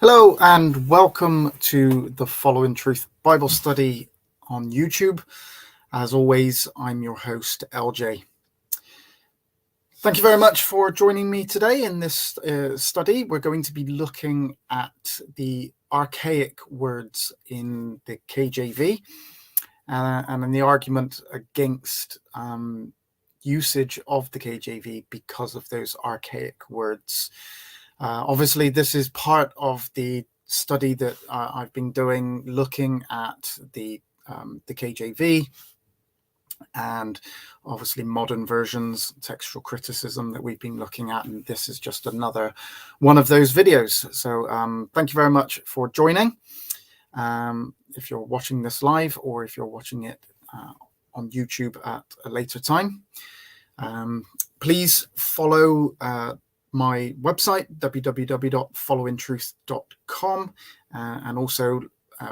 Hello and welcome to the FollowInTruth Bible study on YouTube. As always, I'm your host, LJ. Thank you very much for joining me today in this study. We're going to be looking at the archaic words in the KJV and in the argument against usage of the KJV because of those archaic words. Obviously, this is part of the study that I've been doing, looking at the KJV and obviously modern versions, textual criticism that we've been looking at, and this is just another one of those videos. So thank you very much for joining. If you're watching this live or if you're watching it on YouTube at a later time, please follow my website, www.followintruth.com, and also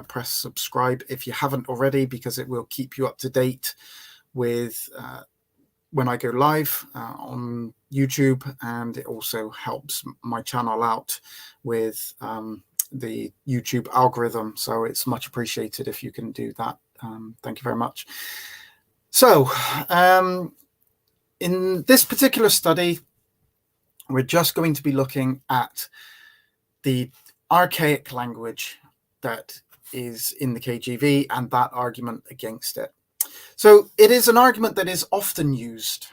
press subscribe if you haven't already, because it will keep you up to date with when I go live on YouTube, and it also helps my channel out with the YouTube algorithm. So it's much appreciated if you can do that. Thank you very much. So in this particular study, we're just going to be looking at the archaic language that is in the KJV and that argument against it. So it is an argument that is often used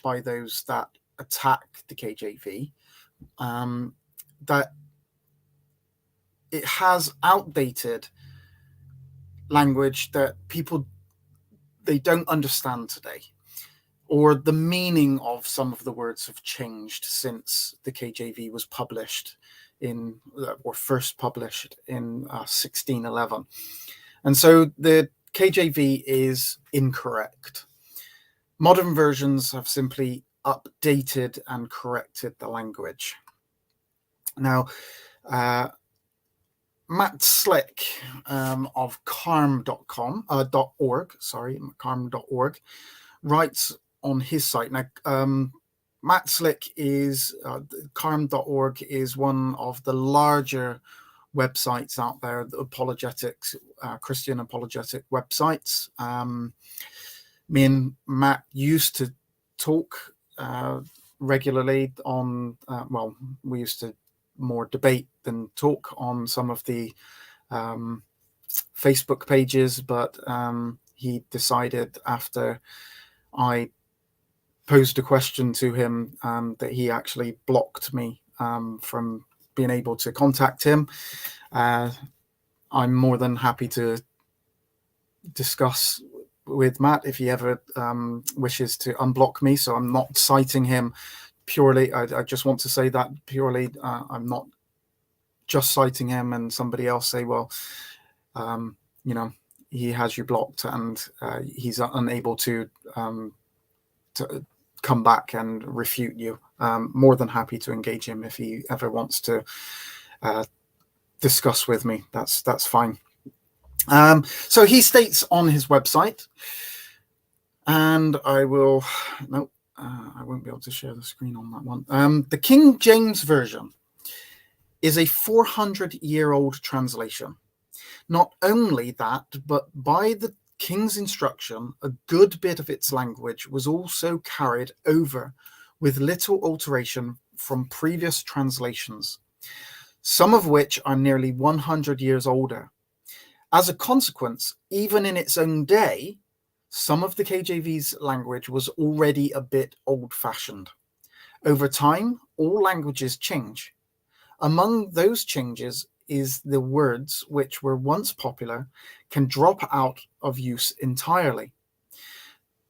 by those that attack the KJV, that it has outdated language that they don't understand today, or the meaning of some of the words have changed since the KJV was published or first published in 1611. And so the KJV is incorrect. Modern versions have simply updated and corrected the language. Now, Matt Slick of carm.org writes on his site. Now, Matt Slick is carm.org is one of the larger websites out there, the apologetics, Christian apologetic websites. Me and Matt used to talk regularly on, we used to more debate than talk on some of the Facebook pages, but he decided after I posed a question to him that he actually blocked me from being able to contact him. I'm more than happy to discuss with Matt if he ever wishes to unblock me. So I'm not citing him purely. I just want to say that purely. I'm not just citing him and somebody else say, well, he has you blocked and he's unable to come back and refute you. More than happy to engage him if he ever wants to discuss with me. That's fine. So he states on his website, and I won't be able to share the screen on that one. The King James Version is a 400-year-old translation. Not only that, but by the King's instruction, a good bit of its language was also carried over with little alteration from previous translations, some of which are nearly 100 years older. As a consequence, even in its own day, some of the KJV's language was already a bit old-fashioned. Over time, all languages change. Among those changes is the words which were once popular can drop out of use entirely.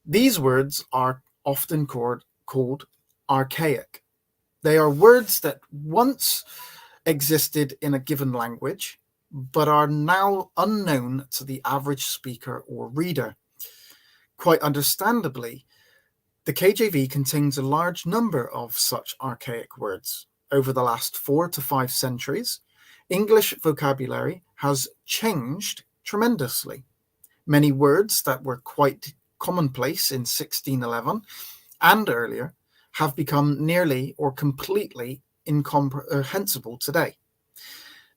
These words are often called archaic. They are words that once existed in a given language, but are now unknown to the average speaker or reader. Quite understandably, the KJV contains a large number of such archaic words. Over the last 4 to 5 centuries, English vocabulary has changed tremendously. Many words that were quite commonplace in 1611 and earlier have become nearly or completely incomprehensible today.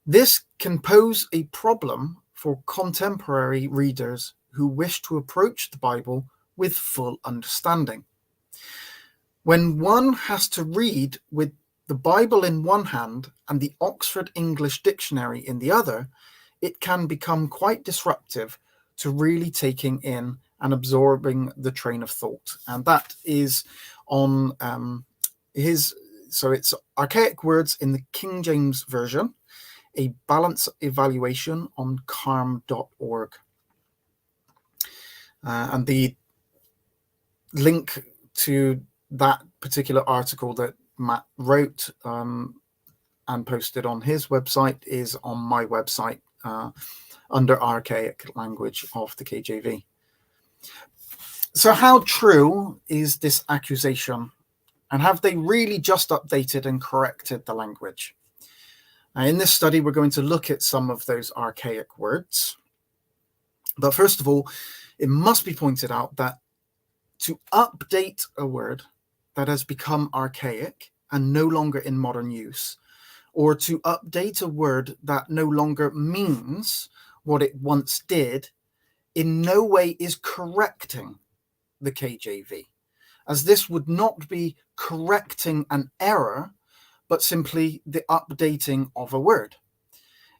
This can pose a problem for contemporary readers who wish to approach the Bible with full understanding. When one has to read with the Bible in one hand and the Oxford English Dictionary in the other, it can become quite disruptive to really taking in and absorbing the train of thought. And that is on so it's Archaic Words in the King James Version, a balance evaluation on carm.org. And the link to that particular article that Matt wrote and posted on his website is on my website under Archaic Language of the KJV. So how true is this accusation? And have they really just updated and corrected the language? In this study, we're going to look at some of those archaic words. But first of all, it must be pointed out that to update a word that has become archaic and no longer in modern use, or to update a word that no longer means what it once did, in no way is correcting the KJV, as this would not be correcting an error, but simply the updating of a word.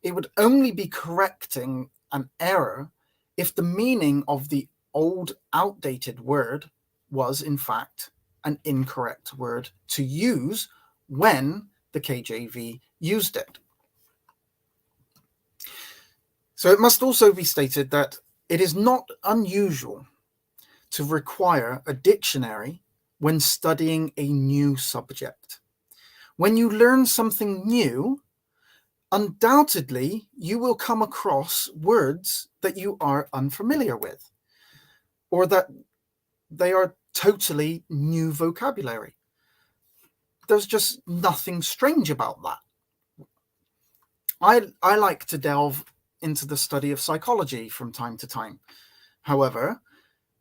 It would only be correcting an error if the meaning of the old outdated word was in fact an incorrect word to use when the KJV used it. So it must also be stated that it is not unusual to require a dictionary when studying a new subject. When you learn something new, undoubtedly you will come across words that you are unfamiliar with, or that they are totally new vocabulary. There's just nothing strange about that. I like to delve into the study of psychology from time to time. However,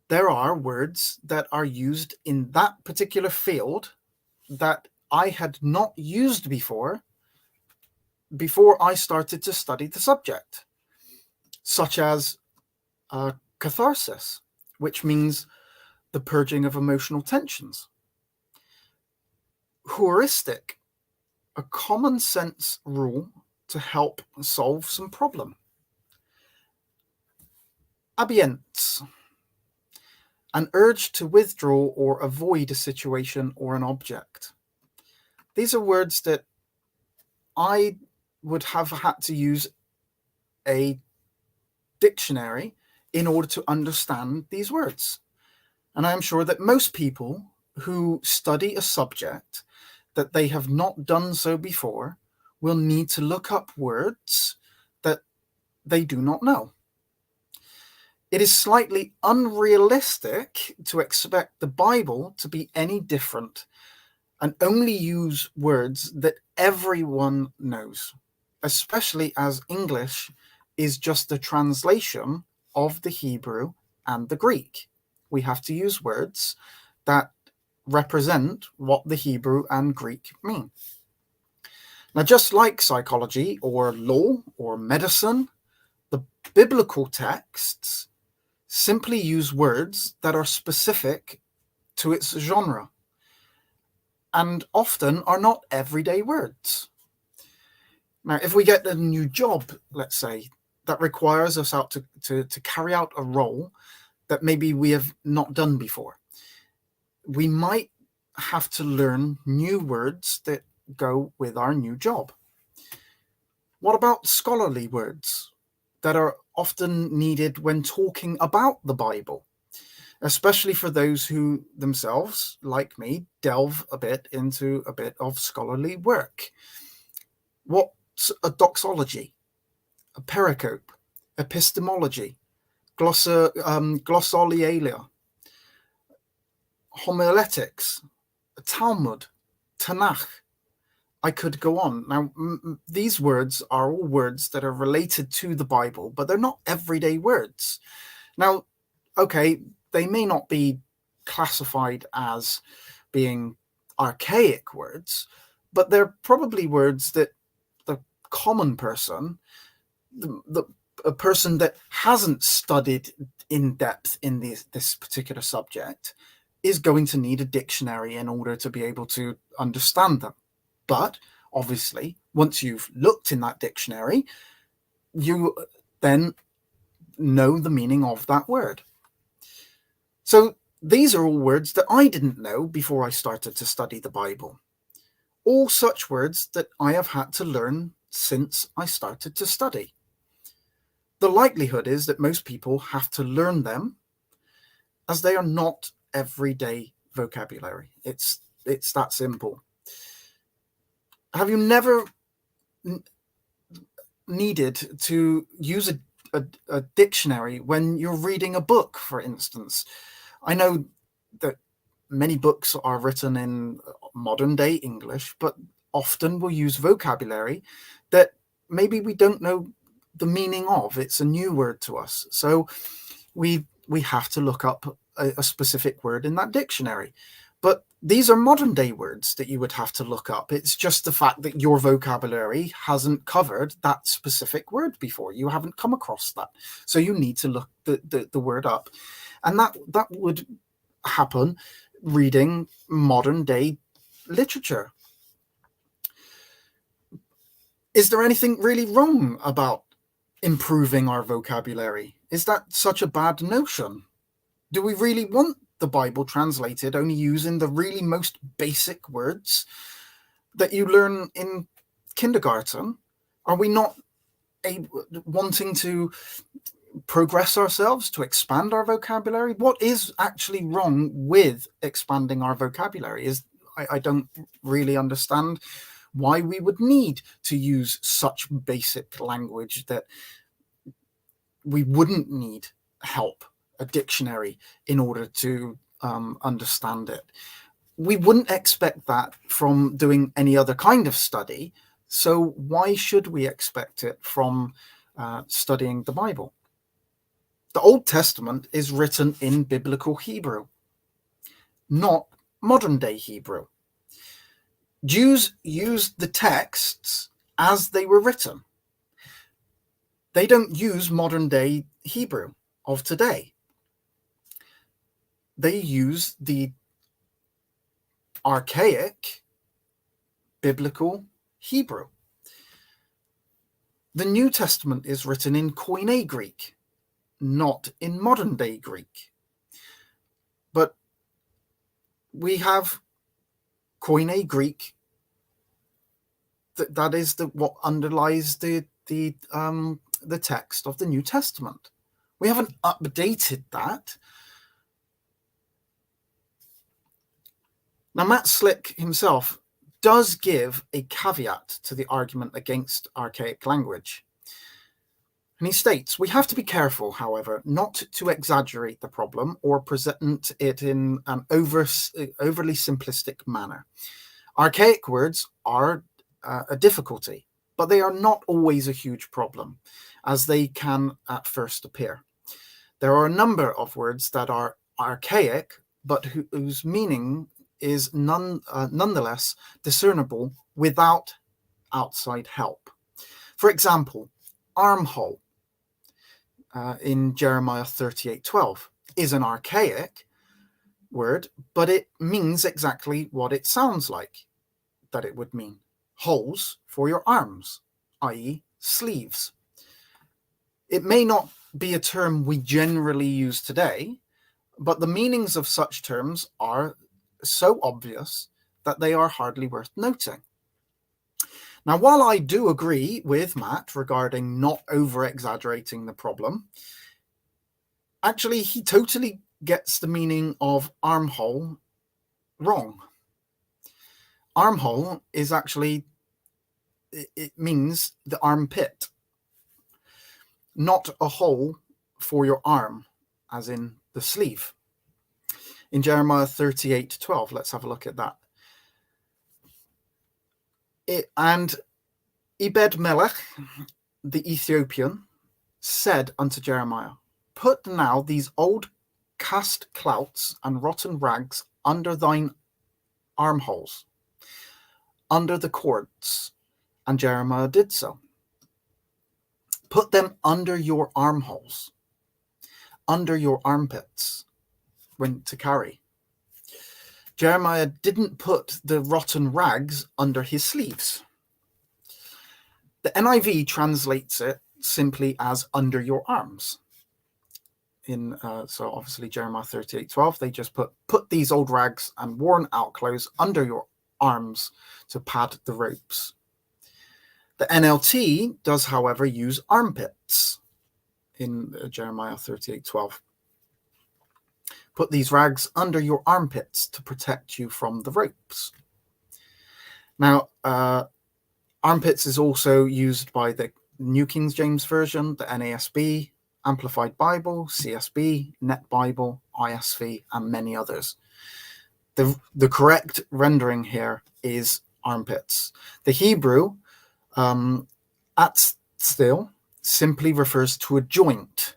there are words that are used in that particular field that I had not used before I started to study the subject, such as catharsis, which means the purging of emotional tensions. Heuristic, a common sense rule to help solve some problem. Abience, an urge to withdraw or avoid a situation or an object. These are words that I would have had to use a dictionary in order to understand these words. And I am sure that most people who study a subject that they have not done so before will need to look up words that they do not know. It is slightly unrealistic to expect the Bible to be any different and only use words that everyone knows, especially as English is just a translation of the Hebrew and the Greek. We have to use words that represent what the Hebrew and Greek mean. Now, just like psychology or law or medicine, the biblical texts simply use words that are specific to its genre and often are not everyday words. Now, if we get a new job, let's say, that requires us out to carry out a role that maybe we have not done before, we might have to learn new words that go with our new job. What about scholarly words that are often needed when talking about the Bible, especially for those who themselves, like me, delve a bit into a bit of scholarly work? What's a doxology, a pericope, epistemology, glossolalia, homiletics, Talmud, Tanakh? I could go on. Now, these words are all words that are related to the Bible, but they're not everyday words. Now, okay, they may not be classified as being archaic words, but they're probably words that the common person, a person that hasn't studied in depth in this particular subject, is going to need a dictionary in order to be able to understand them. But obviously, once you've looked in that dictionary, you then know the meaning of that word. So these are all words that I didn't know before I started to study the Bible. All such words that I have had to learn since I started to study. The likelihood is that most people have to learn them, as they are not everyday vocabulary. It's that simple. Have you never needed to use a dictionary when you're reading a book, for instance? I know that many books are written in modern day English, but often we'll use vocabulary that maybe we don't know the meaning of. It's a new word to us. So we have to look up a specific word in that dictionary. But these are modern day words that you would have to look up. It's just the fact that your vocabulary hasn't covered that specific word before. You haven't come across that. So you need to look the word up. And that would happen reading modern day literature. Is there anything really wrong about improving our vocabulary? Is that such a bad notion? Do we really want the Bible translated only using the really most basic words that you learn in kindergarten? Are we not wanting to progress ourselves, to expand our vocabulary? What is actually wrong with expanding our vocabulary? I don't really understand why we would need to use such basic language that we wouldn't need help, a dictionary, in order to understand it. We wouldn't expect that from doing any other kind of study, so why should we expect it from studying the Bible? The Old Testament is written in biblical Hebrew, not modern day Hebrew. Jews used the texts as they were written. They don't use modern day Hebrew of today. They use the archaic biblical Hebrew. The New Testament is written in Koine Greek, not in modern day Greek. But we have Koine Greek. That is what underlies the text of the New Testament. We haven't updated that. Now, Matt Slick himself does give a caveat to the argument against archaic language. And he states, we have to be careful, however, not to exaggerate the problem or present it in an overly simplistic manner. Archaic words are a difficulty, but they are not always a huge problem, as they can at first appear. There are a number of words that are archaic, but whose meaning is nonetheless discernible without outside help. For example, armhole in Jeremiah 38:12 is an archaic word, but it means exactly what it sounds like that it would mean. Holes for your arms, i.e. sleeves. It may not be a term we generally use today, but the meanings of such terms are so obvious that they are hardly worth noting. Now, while I do agree with Matt regarding not over-exaggerating the problem, actually he totally gets the meaning of armhole wrong. Armhole is actually, it means the armpit, not a hole for your arm, as in the sleeve. In Jeremiah 38:12, let's have a look at that. And Ebed-melech, the Ethiopian, said unto Jeremiah, put now these old cast clouts and rotten rags under thine armholes, under the cords. And Jeremiah did so. Put them under your armholes, under your armpits, when to carry. Jeremiah didn't put the rotten rags under his sleeves. The NIV translates it simply as under your arms. So obviously Jeremiah 38:12, they just put these old rags and worn out clothes under your arms to pad the ropes. The NLT does, however, use armpits in Jeremiah 38:12. Put these rags under your armpits to protect you from the ropes. Now, armpits is also used by the New King James Version, the NASB, Amplified Bible, CSB, Net Bible, ISV, and many others. The correct rendering here is armpits. The Hebrew, at still, simply refers to a joint.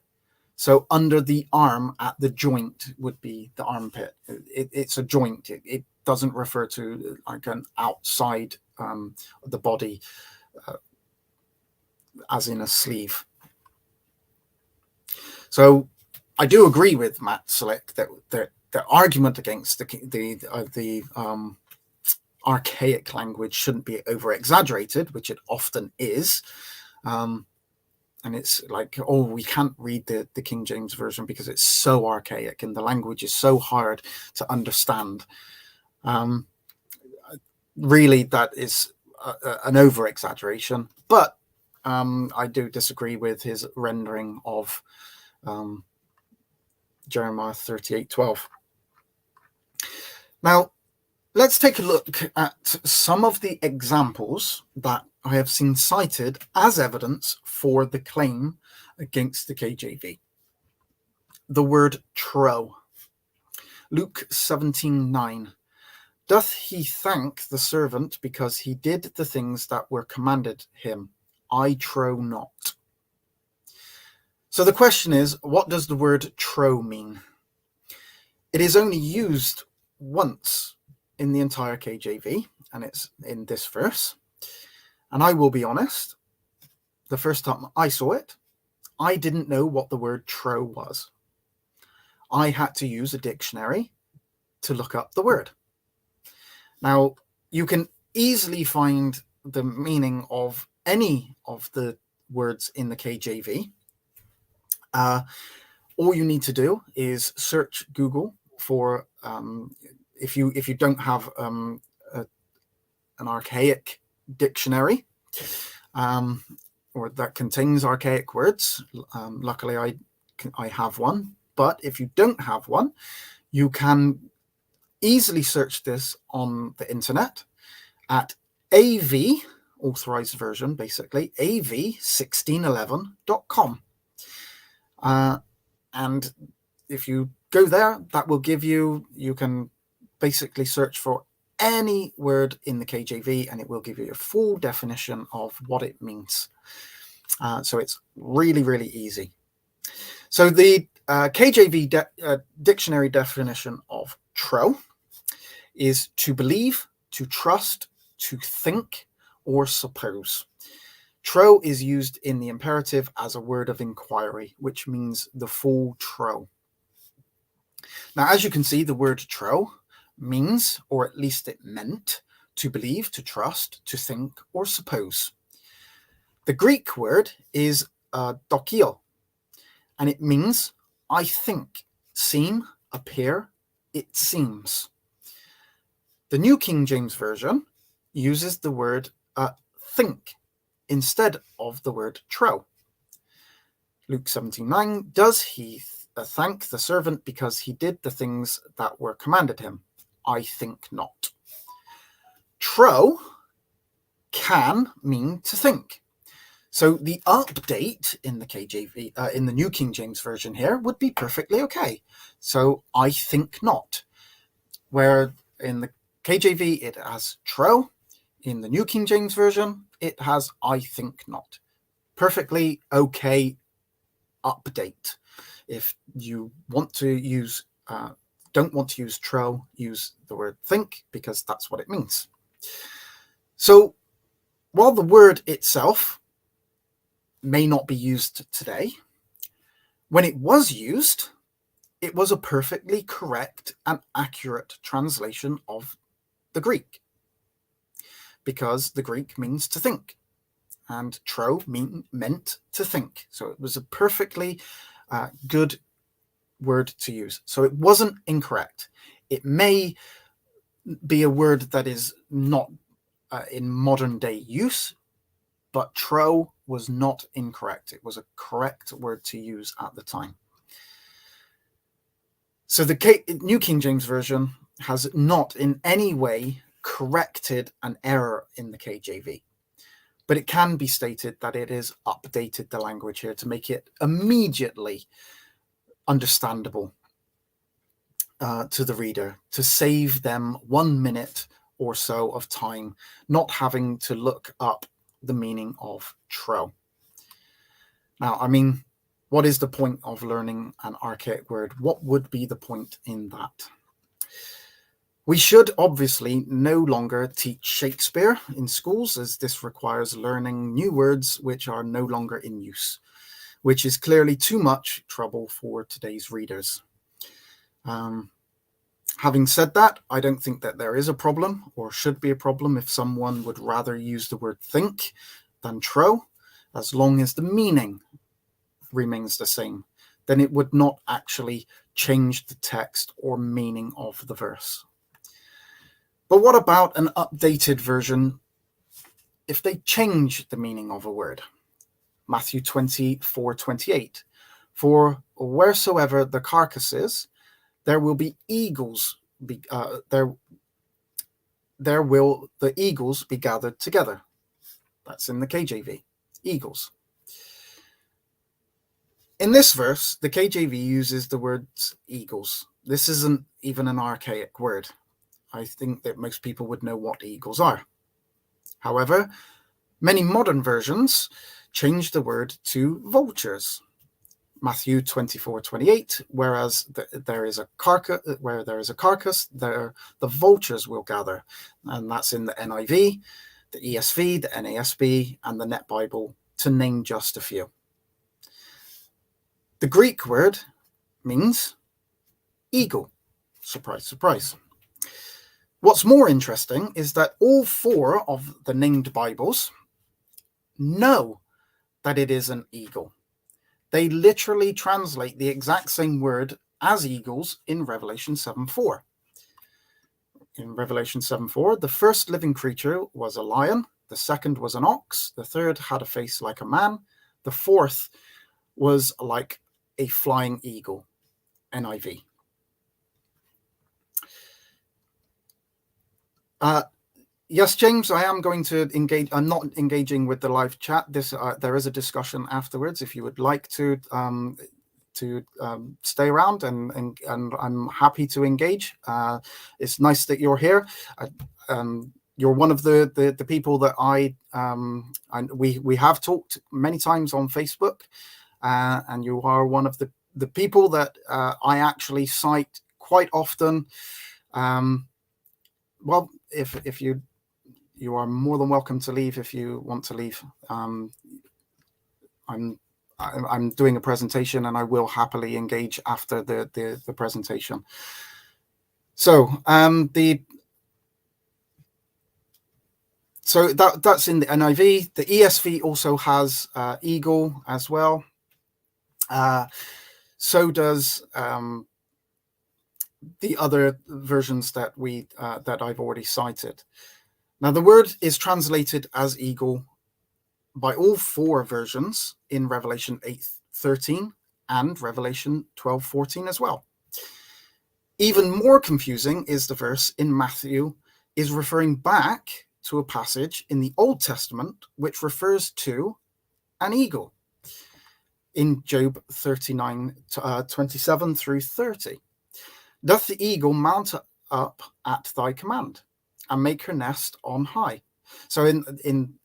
So under the arm, at the joint, would be the armpit. It's a joint. It doesn't refer to like an outside of the body, as in a sleeve. So I do agree with Matt Slick that the argument against the archaic language shouldn't be over exaggerated, which it often is. And it's like, oh, we can't read the King James Version because it's so archaic and the language is so hard to understand. Really, that is an over-exaggeration. But I do disagree with his rendering of Jeremiah 38:12. Now, let's take a look at some of the examples that I have seen cited as evidence for the claim against the KJV. The word trow. Luke 17:9. Doth he thank the servant because he did the things that were commanded him? I trow not. So the question is, what does the word trow mean? It is only used once in the entire KJV, and it's in this verse. And I will be honest, the first time I saw it, I didn't know what the word trow was. I had to use a dictionary to look up the word. Now, you can easily find the meaning of any of the words in the KJV. All you need to do is search Google for, if you don't have an archaic dictionary, or that contains archaic words. Luckily, I have one. But if you don't have one, you can easily search this on the internet at AV, authorized version, basically, av1611.com. And if you go there, that will give you can basically search for any word in the KJV and it will give you a full definition of what it means. So it's really, really easy. So the KJV dictionary definition of trow is to believe, to trust, to think, or suppose. Trow is used in the imperative as a word of inquiry, which means the full trow. Now, as you can see, the word trow means, or at least it meant, to believe, to trust, to think, or suppose. The Greek word is dokio, and it means I think, seem, appear, it seems. The New King James Version uses the word think instead of the word trow. Luke 17:9, does he thank the servant because he did the things that were commanded him? I think not. Trow can mean to think. So the update in the KJV, in the New King James Version here, would be perfectly okay. So I think not. Where in the KJV it has trow, in the New King James Version it has I think not. Perfectly okay update. If you want to use, don't want to use trow, use the word think because that's what it means. So while the word itself may not be used today. When it was used, it was a perfectly correct and accurate translation of the Greek, because the Greek means to think, and tro meant to think. So it was a perfectly good word to use. So it wasn't incorrect. It may be a word that is not in modern day use, but tro was not incorrect. It was a correct word to use at the time. So the New King James Version has not in any way corrected an error in the KJV, but it can be stated that it has updated the language here to make it immediately understandable to the reader, to save them 1 minute or so of time not having to look up the meaning of tro. Now, I mean, what is the point of learning an archaic word? What would be the point in that? We should obviously no longer teach Shakespeare in schools, as this requires learning new words which are no longer in use, which is clearly too much trouble for today's readers. Having said that, I don't think that there is a problem or should be a problem if someone would rather use the word think than tro, as long as the meaning remains the same. Then it would not actually change the text or meaning of the verse. But what about an updated version if they change the meaning of a word? Matthew 24:28. For wheresoever the carcass is, there will be eagles. There will the eagles be gathered together. That's in the KJV. Eagles. In this verse, the KJV uses the words eagles. This isn't even an archaic word. I think that most people would know what eagles are. However, many modern versions change the word to vultures. Matthew 24:28, whereas there is a carcass, there the vultures will gather. And that's in the NIV, the ESV, the NASB, and the Net Bible, to name just a few. The Greek word means eagle. Surprise, surprise. What's more interesting is that all 4 of the named Bibles know that it is an eagle. They literally translate the exact same word as eagles in Revelation 7:4. In Revelation 7:4, the first living creature was a lion, the second was an ox, the third had a face like a man, the fourth was like a flying eagle. NIV. Yes, James, I am going to engage. I'm not engaging with the live chat. There is a discussion afterwards. If you would like to stay around, and I'm happy to engage. It's nice that you're here. You're one of the people that we have talked many times on Facebook, and you are one of the people that I actually cite quite often. Well, if you are more than welcome to leave if you want to leave. I'm doing a presentation, and I will happily engage after the presentation. So that's in the NIV. The ESV also has eagle as well. So does the other versions that I've already cited. Now, the word is translated as eagle by all 4 versions in Revelation 8:13 and Revelation 12:14 as well. Even more confusing is the verse in Matthew is referring back to a passage in the Old Testament which refers to an eagle in Job 39:27 through 30. Doth the eagle mount up at thy command and make her nest on high? So in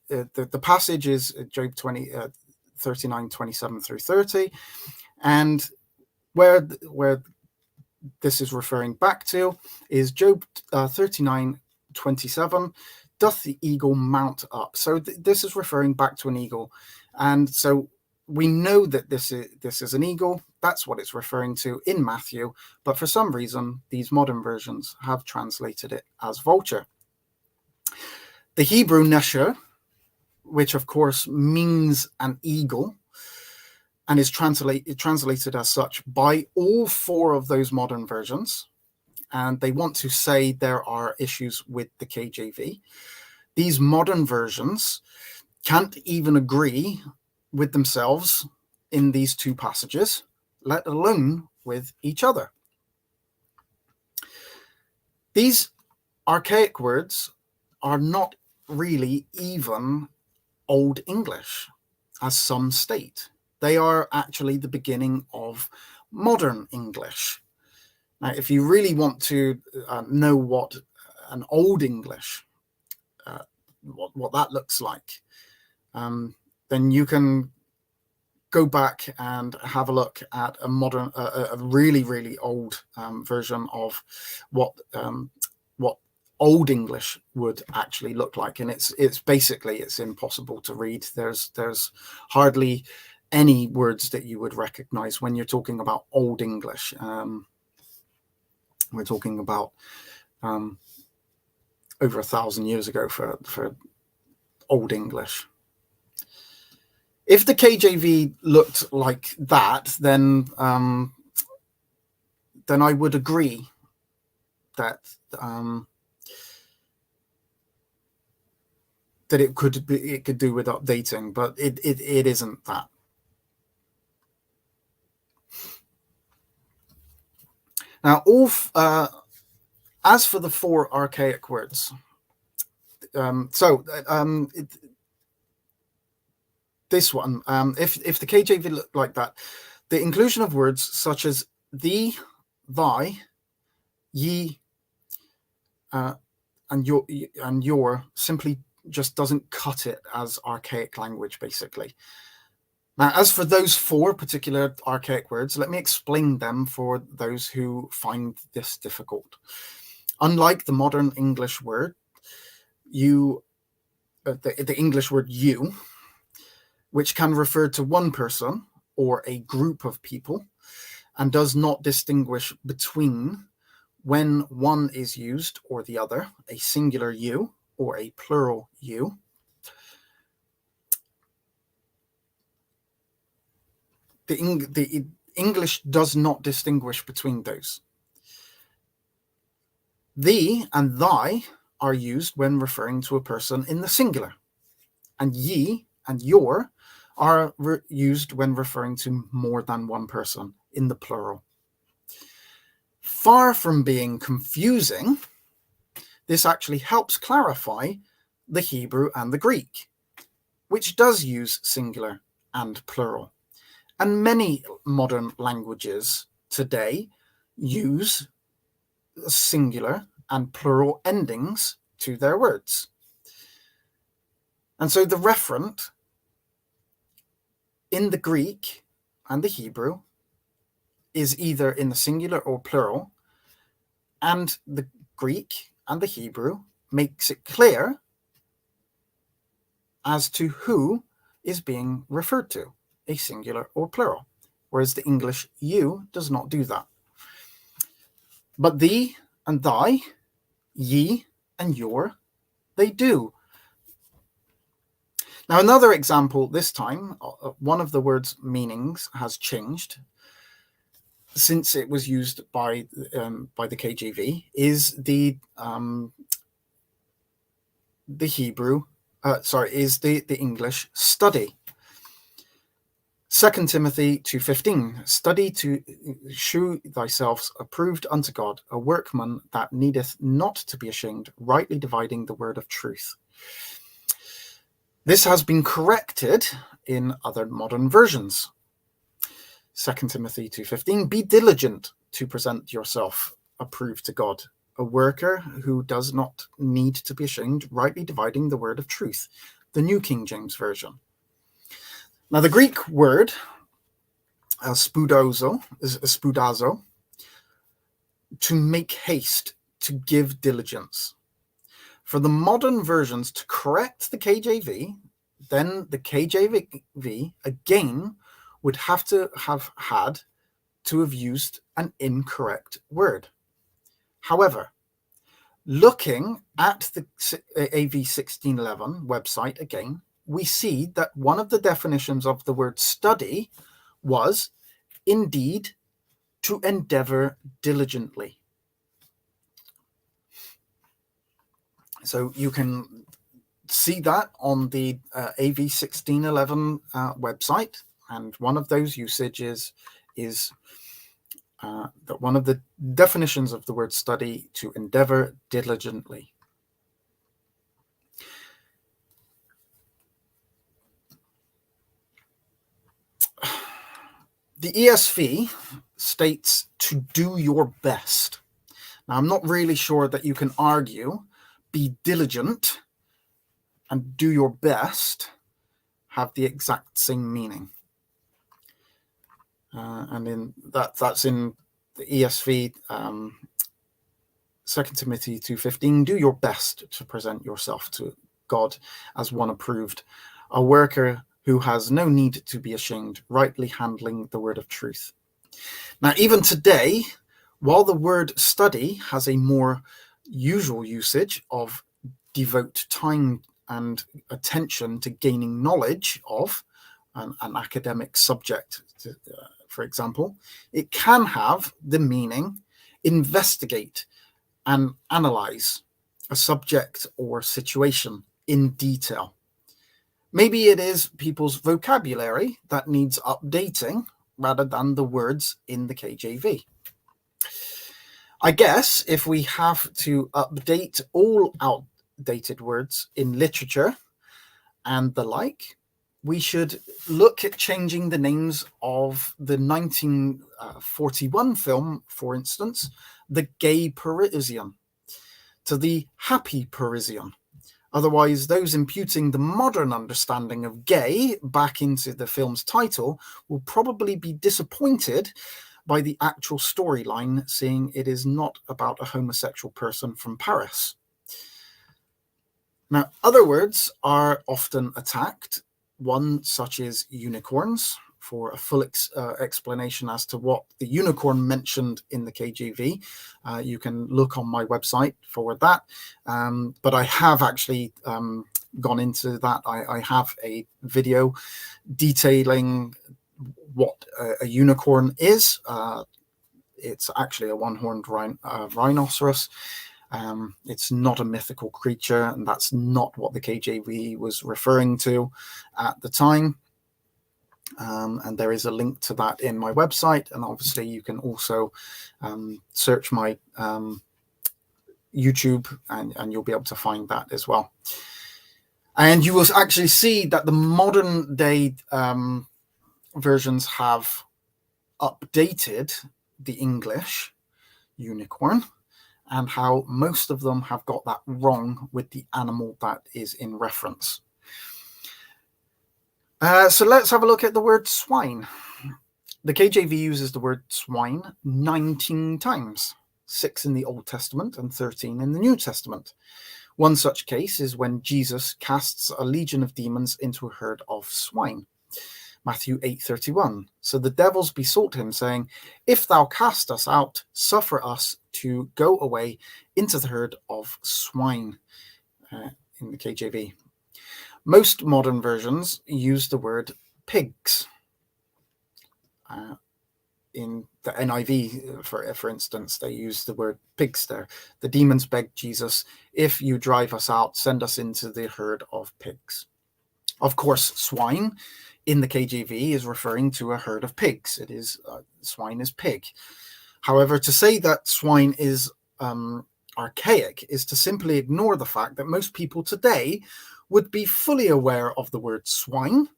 the passage is Job 39:27 through 30, and where this is referring back to is Job 39:27. Doth the eagle mount up? So this is referring back to an eagle, And so we know that this is an eagle. That's what it's referring to in Matthew. But for some reason, these modern versions have translated it as vulture. The Hebrew nesher, which of course means an eagle, and is translated as such by all four of those modern versions. And they want to say there are issues with the KJV. These modern versions can't even agree with themselves in these two passages, let alone with each other. These archaic words are not really even Old English, as some state. They are actually the beginning of modern English. Now, if you really want to know what an Old English, what that looks like, then you can go back and have a look at a modern, a really, really old version of what Old English would actually look like, and it's basically impossible to read. There's hardly any words that you would recognize when you're talking about Old English. We're talking about over 1,000 years ago for Old English. If the KJV looked like that, then I would agree that that it could do with updating, but it isn't that. Now, as for the four archaic words, this one, if the KJV looked like that, the inclusion of words such as thee, thy, ye, and your simply just doesn't cut it as archaic language, basically. Now, as for those four particular archaic words, let me explain them for those who find this difficult. Unlike the modern English word, the English word you, which can refer to one person or a group of people and does not distinguish between when one is used or the other, a singular you or a plural you. The English does not distinguish between those. Thee and thy are used when referring to a person in the singular, and ye and your are used when referring to more than one person in the plural. Far from being confusing, this actually helps clarify the Hebrew and the Greek, which does use singular and plural. And many modern languages today use singular and plural endings to their words. And so the referent in the Greek and the Hebrew is either in the singular or plural, and the Greek and the Hebrew makes it clear as to who is being referred to, a singular or plural, whereas the English you does not do that. But thee and thy, ye and your, they do. Now, another example, this time, one of the word's meanings has changed since it was used by the KJV, is the English study. 2 Timothy 2:15, study to shew thyself approved unto God, a workman that needeth not to be ashamed, rightly dividing the word of truth. This has been corrected in other modern versions. 2 Timothy 2:15, be diligent to present yourself approved to God, a worker who does not need to be ashamed, rightly dividing the word of truth. The New King James Version. Now, the Greek word spoudazo, to make haste, to give diligence. For the modern versions to correct the KJV, then the KJV again would have had to have used an incorrect word. However, looking at the AV 1611 website again, we see that one of the definitions of the word study was indeed to endeavor diligently. So you can see that on the AV 1611 website, and one of those usages is that one of the definitions of the word study to endeavor diligently. The ESV states to do your best. Now, I'm not really sure that you can argue be diligent and do your best have the exact same meaning. And that's in the ESV, 2 Timothy 2:15, do your best to present yourself to God as one approved, a worker who has no need to be ashamed, rightly handling the word of truth. Now, even today, while the word study has a more usual usage of devote time and attention to gaining knowledge of an academic subject, for example, it can have the meaning investigate and analyze a subject or situation in detail. Maybe it is people's vocabulary that needs updating rather than the words in the KJV. I guess if we have to update all outdated words in literature and the like, we should look at changing the names of the 1941 film, for instance, The Gay Parisian, to The Happy Parisian. Otherwise, those imputing the modern understanding of gay back into the film's title will probably be disappointed by the actual storyline, seeing it is not about a homosexual person from Paris. Now, other words are often attacked, one such as unicorns. For a full explanation as to what the unicorn mentioned in the KJV, you can look on my website for that. But I have actually gone into that. I have a video detailing what a unicorn is. It's actually a one-horned rhinoceros. It's not a mythical creature, and that's not what the KJV was referring to at the time. And there is a link to that in my website, and obviously you can also search my YouTube and you'll be able to find that as well. And you will actually see that the modern day versions have updated the English unicorn, and how most of them have got that wrong with the animal that is in reference. So let's have a look at the word swine. The KJV uses the word swine 19 times, 6 in the Old Testament and 13 in the New Testament. One such case is when Jesus casts a legion of demons into a herd of swine. Matthew 8:31. So the devils besought him, saying, "If thou cast us out, suffer us to go away into the herd of swine," in the KJV. Most modern versions use the word pigs. In the NIV, for instance, they use the word pigs there. The demons begged Jesus, "If you drive us out, send us into the herd of pigs." Of course, swine in the KJV is referring to a herd of pigs. It is swine is pig. However, to say that swine is archaic is to simply ignore the fact that most people today would be fully aware of the word swine,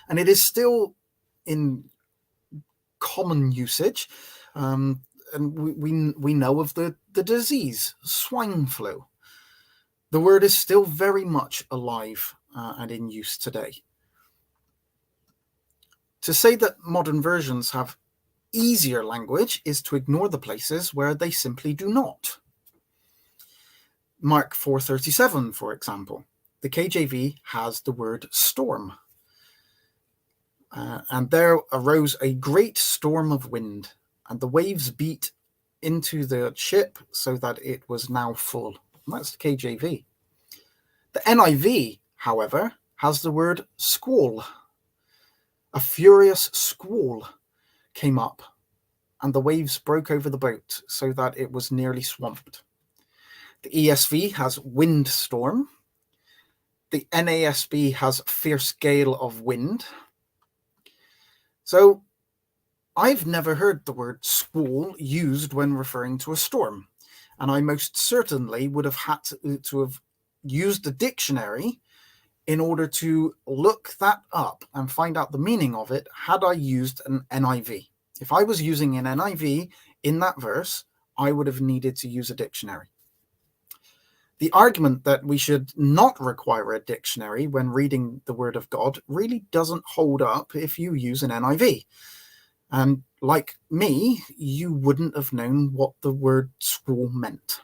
and it is still in common usage, and we know of the disease, swine flu. The word is still very much alive and in use today. To say that modern versions have easier language is to ignore the places where they simply do not. Mark 4:37, for example. the KJV has the word storm. And there arose a great storm of wind, and the waves beat into the ship so that it was now full. And that's the KJV. The NIV, however, has the word squall. A furious squall came up, and the waves broke over the boat so that it was nearly swamped. The ESV has windstorm. The NASB has fierce gale of wind. So I've never heard the word squall used when referring to a storm, and I most certainly would have had to have used a dictionary in order to look that up and find out the meaning of it had I used an NIV. If I was using an NIV in that verse, I would have needed to use a dictionary. The argument that we should not require a dictionary when reading the Word of God really doesn't hold up if you use an NIV. And like me, you wouldn't have known what the word squall meant.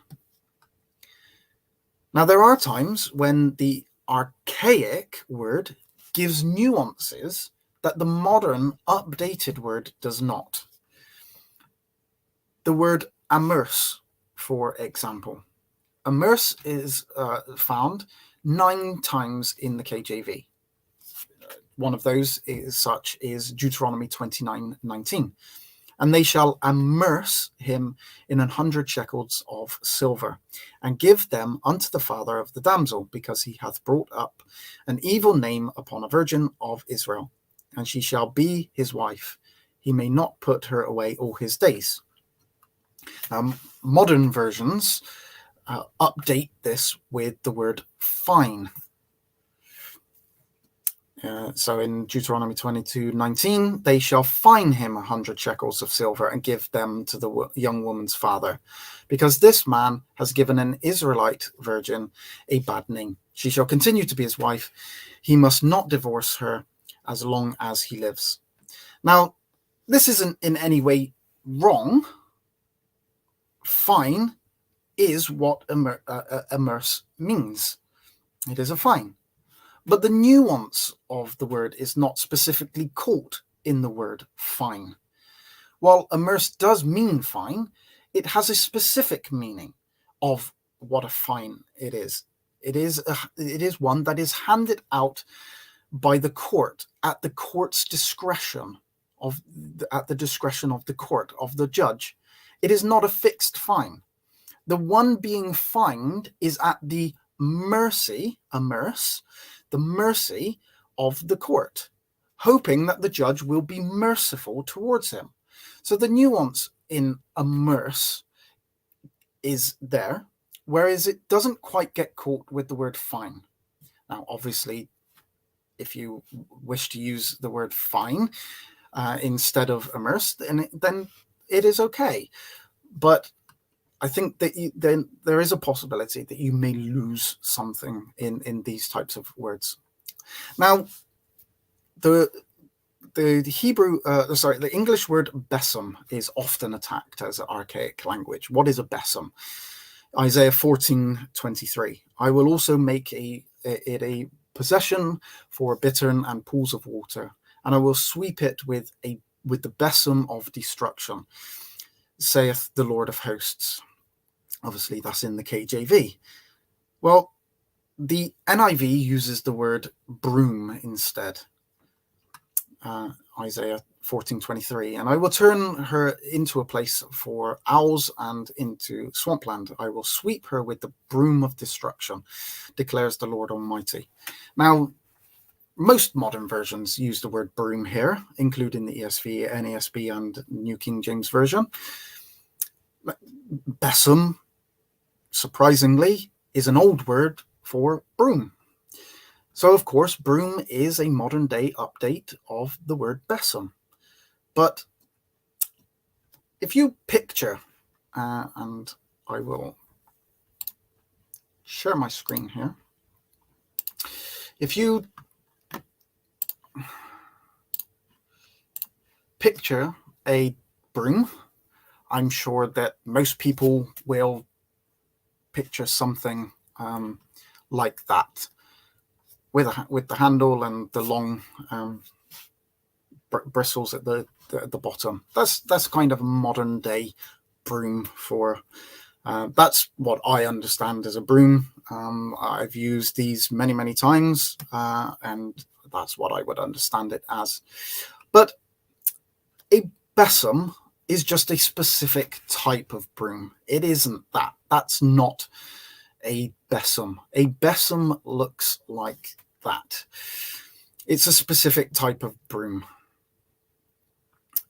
Now, there are times when the archaic word gives nuances that the modern, updated word does not. The word immerse, for example. Immerse is found 9 times in the KJV. One of those is Deuteronomy 29:19. And they shall immerse him in 100 shekels of silver, and give them unto the father of the damsel, because he hath brought up an evil name upon a virgin of Israel, and she shall be his wife. He may not put her away all his days. Modern versions update this with the word fine. So in Deuteronomy 22:19, they shall fine him 100 shekels of silver and give them to the young woman's father, because this man has given an Israelite virgin a bad name. She shall continue to be his wife. He must not divorce her as long as he lives. Now, this isn't in any way wrong. Fine is what immerse means. It is a fine. But the nuance of the word is not specifically caught in the word fine. While immerse does mean fine, it has a specific meaning of what a fine it is. It is one that is handed out by the court at the court's discretion, at the discretion of the court, of the judge. It is not a fixed fine. The one being fined is at the mercy, the mercy of the court, hoping that the judge will be merciful towards him. So the nuance in immerse is there, whereas it doesn't quite get caught with the word fine. Now, obviously, if you wish to use the word fine instead of immerse, then it is okay. But I think that then there is a possibility that you may lose something in these types of words. Now, the English word besom is often attacked as an archaic language. What is a besom? Isaiah 14:23. I will also make it a possession for a bittern and pools of water, and I will sweep it with the besom of destruction, saith the Lord of hosts. Obviously, that's in the KJV. Well, the NIV uses the word broom instead. Isaiah 14:23. And I will turn her into a place for owls and into swampland. I will sweep her with the broom of destruction, declares the Lord Almighty. Now, most modern versions use the word broom here, including the ESV, NASB, and New King James Version. Besom, surprisingly, is an old word for broom. So, of course, broom is a modern day update of the word besom. But if you picture, and I will share my screen here. If you picture a broom, I'm sure that most people will picture something like that. with the handle and the long bristles at the bottom. That's kind of a modern day broom for. That's what I understand as a broom. I've used these many times, and that's what I would understand it as. But a besom is just a specific type of broom. It isn't that. That's not a besom. A besom looks like that. It's a specific type of broom.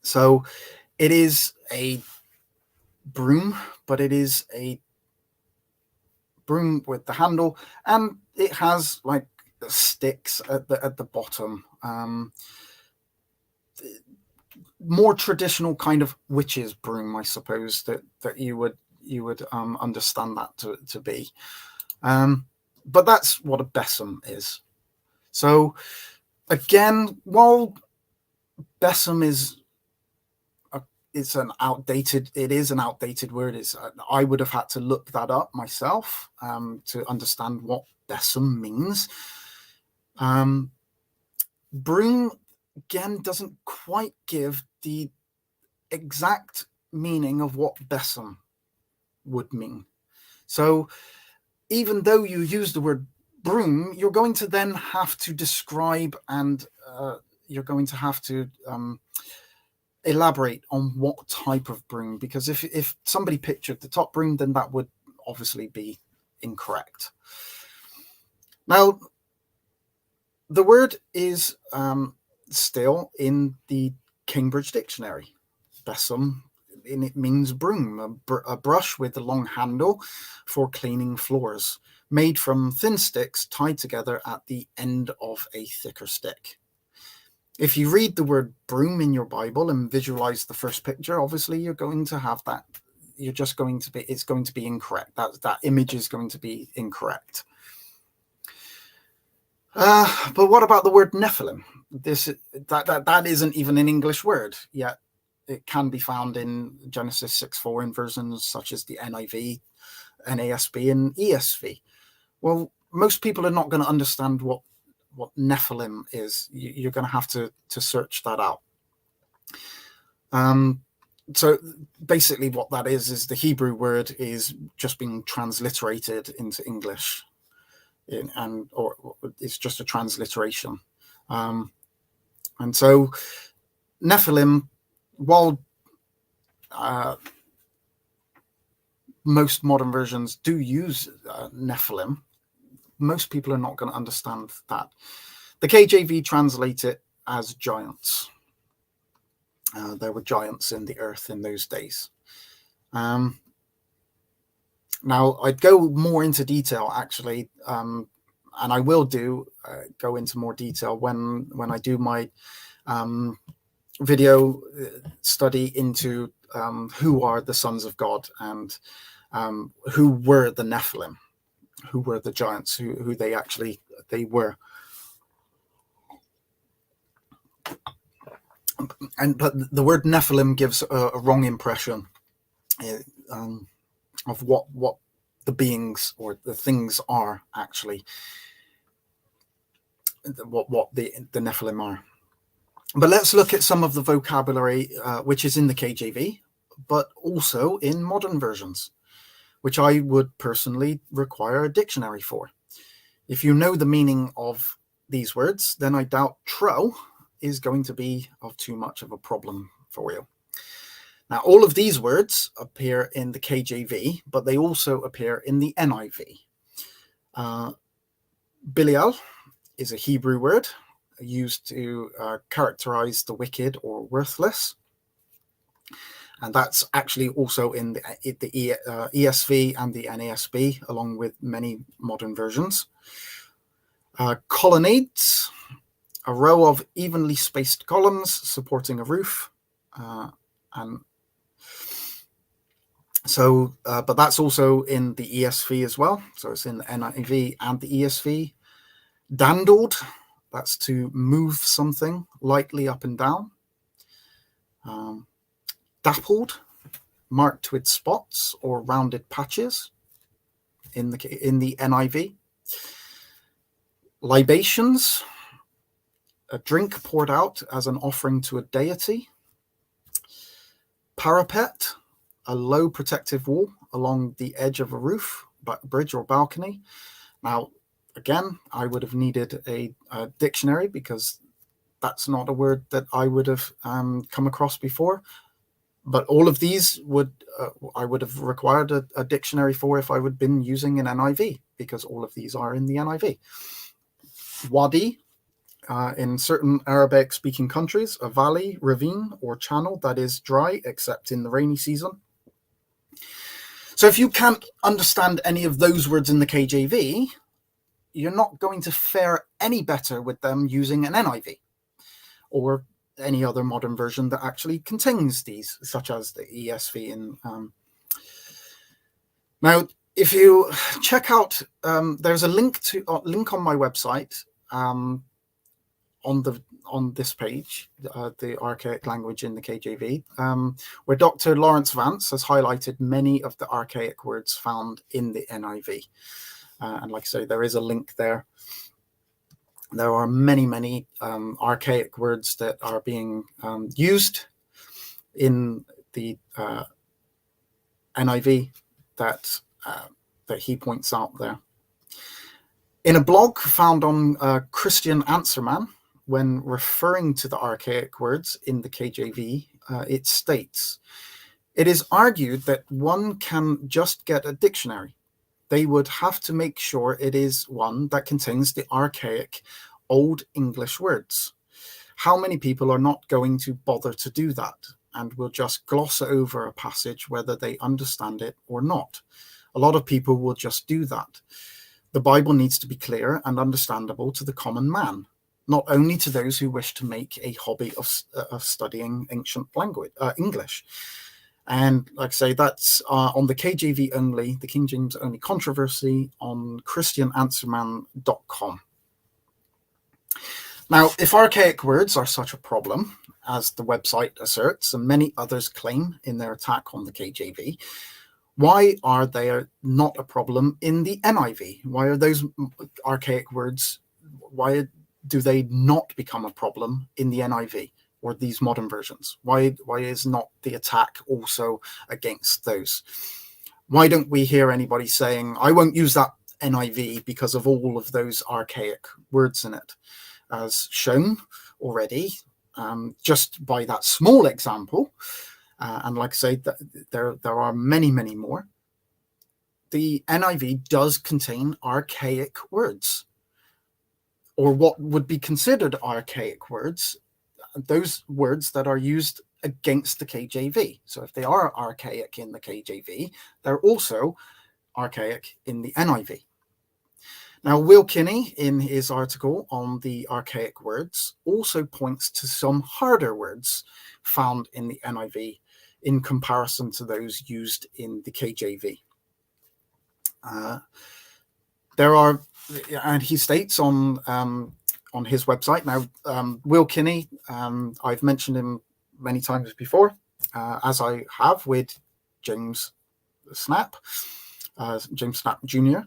So it is a broom, but it is a broom with the handle, and it has like sticks at the bottom. More traditional kind of witch's broom, I suppose, that you would understand that to be. But that's what a besom is. So again, while besom is an outdated word. I would have had to look that up myself to understand what besom means. Broom again doesn't quite give the exact meaning of what besom would mean. So even though you use the word broom, you're going to then have to describe and you're going to have to elaborate on what type of broom, because if somebody pictured the top broom, then that would obviously be incorrect. Now, the word is still in the Cambridge Dictionary. Besom, and it means broom, a brush with a long handle for cleaning floors, made from thin sticks tied together at the end of a thicker stick. If you read the word broom in your Bible and visualize the first picture, obviously you're going to have that. It's going to be incorrect. That image is going to be incorrect. But what about the word Nephilim? That isn't even an English word, yet it can be found in Genesis 6:4 in versions such as the NIV, NASB, and ESV. Well, most people are not going to understand what Nephilim is. You're going to have to search that out. So basically what that is the Hebrew word is just being transliterated into English, or it's just a transliteration. And so Nephilim, while most modern versions do use Nephilim, most people are not going to understand that. The KJV translate it as giants. There were giants in the earth in those days. Now, I'd go more into detail, actually, and I will go into more detail when I do my video study into who are the sons of God and who were the Nephilim. Who were the giants, who they were. But the word Nephilim gives a wrong impression of what the beings or the things are actually, what the Nephilim are. But let's look at some of the vocabulary which is in the KJV, but also in modern versions, which I would personally require a dictionary for. If you know the meaning of these words, then I doubt tro is going to be of too much of a problem for you. Now, all of these words appear in the KJV, but they also appear in the NIV. Belial is a Hebrew word used to characterize the wicked or worthless. And that's actually also in the ESV and the NASB, along with many modern versions. Colonnades, a row of evenly spaced columns supporting a roof. But that's also in the ESV as well. So it's in the NIV and the ESV. Dandled, that's to move something lightly up and down. Dappled, marked with spots or rounded patches in the NIV. libations, a drink poured out as an offering to a deity, parapet, a low protective wall along the edge of a roof, bridge or balcony. Now, again, I would have needed a dictionary because that's not a word that I would have come across before. But all of these I would have required a dictionary for if I would have been using an NIV, because all of these are in the NIV. Wadi, in certain Arabic-speaking countries, a valley, ravine, or channel that is dry except in the rainy season. So if you can't understand any of those words in the KJV, you're not going to fare any better with them using an NIV or any other modern version that actually contains these, such as the ESV. Now, if you check out, there's a link on my website on this page, the Archaic Language in the KJV, where Dr. Lawrence Vance has highlighted many of the archaic words found in the NIV. And like I say, there is a link there. There are many, many archaic words that are being used in the NIV that he points out there. In a blog found on Christian Answerman, when referring to the archaic words in the KJV, it states, "It is argued that one can just get a dictionary. They would have to make sure it is one that contains the archaic Old English words. How many people are not going to bother to do that and will just gloss over a passage whether they understand it or not? A lot of people will just do that. The Bible needs to be clear and understandable to the common man, not only to those who wish to make a hobby of studying ancient language, English." And like I say, that's on the KJV only, the King James only controversy on christiananswerman.com. Now, if archaic words are such a problem, as the website asserts and many others claim in their attack on the KJV, why are they not a problem in the NIV? Why are those archaic words, why do they not become a problem in the NIV? Or these modern versions? Why is not the attack also against those? Why don't we hear anybody saying, I won't use that NIV because of all of those archaic words in it? As shown already, just by that small example, and like I say, there are many, many more, the NIV does contain archaic words, or what would be considered archaic words, those words that are used against the KJV. So if they are archaic in the KJV, they're also archaic in the NIV. Now, Will Kinney, in his article on the archaic words, also points to some harder words found in the NIV in comparison to those used in the KJV. There are, and he states on his website. Now, Will Kinney, I've mentioned him many times before, as I have with James Snap Jr.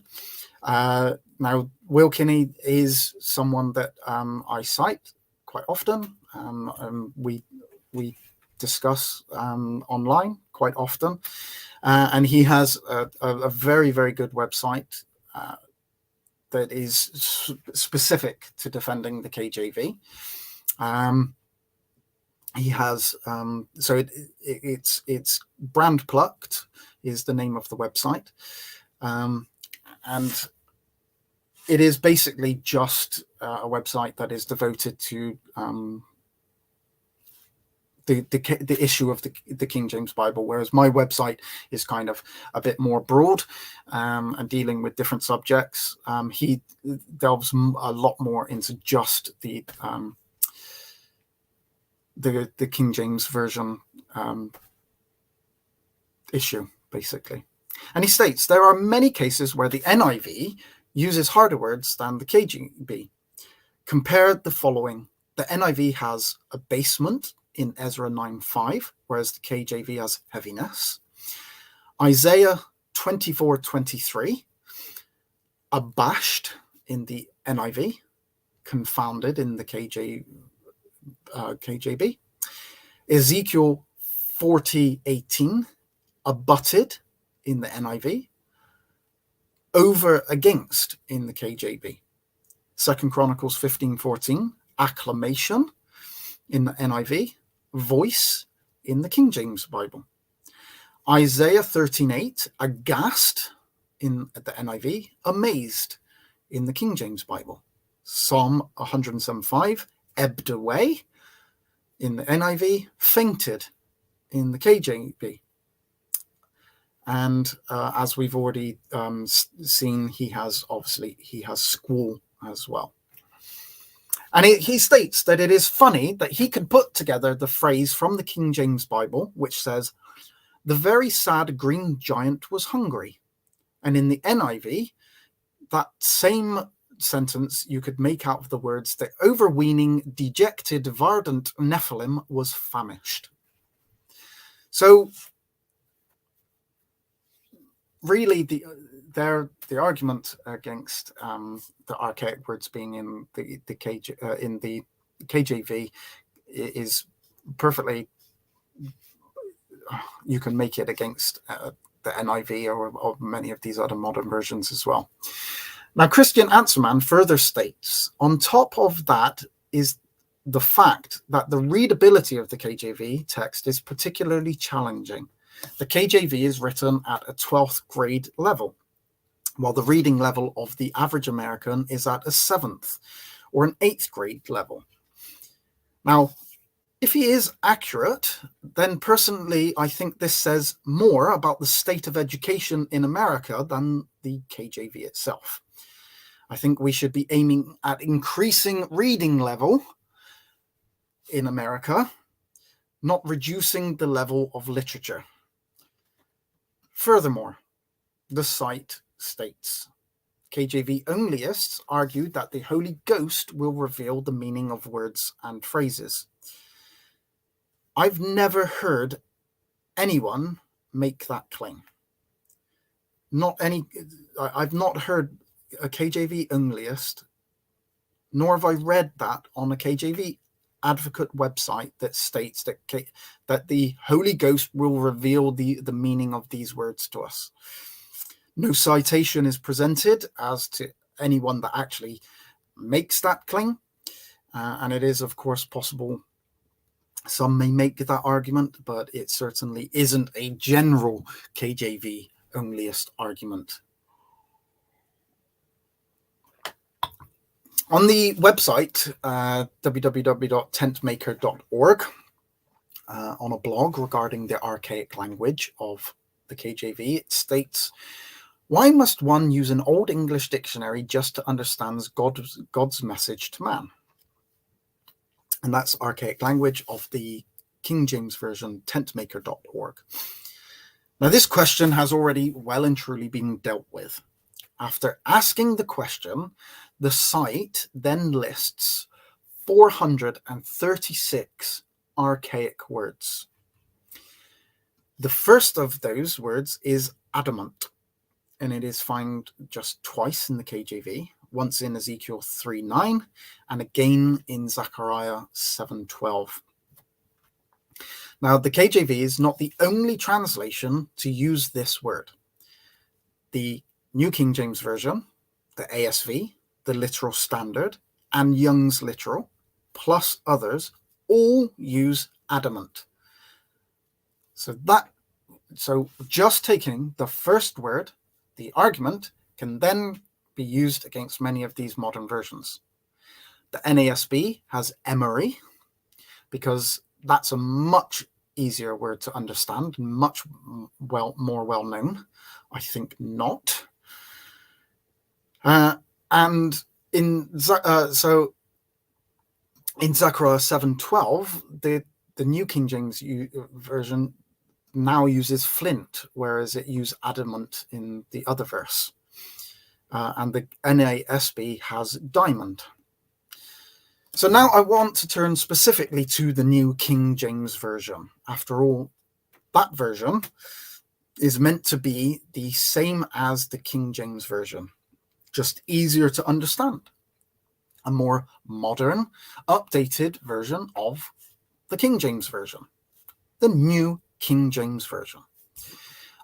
Now, Will Kinney is someone that I cite quite often. We discuss online quite often, and he has a very, very good website that is specific to defending the KJV. He has so it's Brand Plucked is the name of the website, and it is basically just a website that is devoted to the issue of the King James Bible, whereas my website is kind of a bit more broad and dealing with different subjects. He delves a lot more into just the King James Version issue, basically. And he states, there are many cases where the NIV uses harder words than the KJV. Compare the following. The NIV has abasement in Ezra 9:5, whereas the KJV has heaviness. Isaiah 24:23, abashed in the NIV, confounded in the KJV. Ezekiel 40:18, abutted in the NIV. Over against in the KJV. 2 Chronicles 15:14, acclamation in the NIV. Voice in the King James Bible. Isaiah 13:8, aghast in the NIV. Amazed in the King James Bible. Psalm 107:5, ebbed away in the NIV. Fainted in the KJV. And as we've already seen, he has squall as well. And he states that it is funny that he could put together the phrase from the King James Bible, which says, the very sad green giant was hungry. And in the NIV, that same sentence you could make out of the words, the overweening, dejected, verdant Nephilim was famished. So really, the argument against the Archaic Words being in the KJV is perfectly. You can make it against the NIV or many of these other modern versions as well. Now, Christian Answerman further states, on top of that is the fact that the readability of the KJV text is particularly challenging. The KJV is written at a 12th grade level, while the reading level of the average American is at a 7th or an 8th grade level. Now, if he is accurate, then personally, I think this says more about the state of education in America than the KJV itself. I think we should be aiming at increasing reading level in America, not reducing the level of literature. Furthermore, the site states, KJV onlyists argue that the Holy Ghost will reveal the meaning of words and phrases. I've never heard anyone make that claim. I've not heard a KJV onlyist, nor have I read that on a KJV advocate website that states that the Holy Ghost will reveal the meaning of these words to us. No citation is presented as to anyone that actually makes that claim. And it is, of course, possible some may make that argument, but it certainly isn't a general KJV onlyist argument. On the website, www.tentmaker.org, on a blog regarding the archaic language of the KJV, it states, why must one use an Old English dictionary just to understand God's message to man? And that's Archaic Language of the King James Version, tentmaker.org. Now, this question has already well and truly been dealt with. After asking the question, the site then lists 436 archaic words. The first of those words is adamant, and it is found just twice in the KJV, once in Ezekiel 3:9 and again in Zechariah 7:12. Now, the KJV is not the only translation to use this word. The New King James Version, the ASV, the Literal Standard, and Young's Literal, plus others, all use adamant. So just taking the first word, the argument, can then be used against many of these modern versions. The NASB has emery, because that's a much easier word to understand, much more well known. I think not. And in Zechariah 7:12, the New King James Version now uses flint, whereas it used adamant in the other verse. And the NASB has diamond. So now I want to turn specifically to the New King James Version. After all, that version is meant to be the same as the King James Version, just easier to understand. a more modern, updated version of the King James Version, the New King James Version.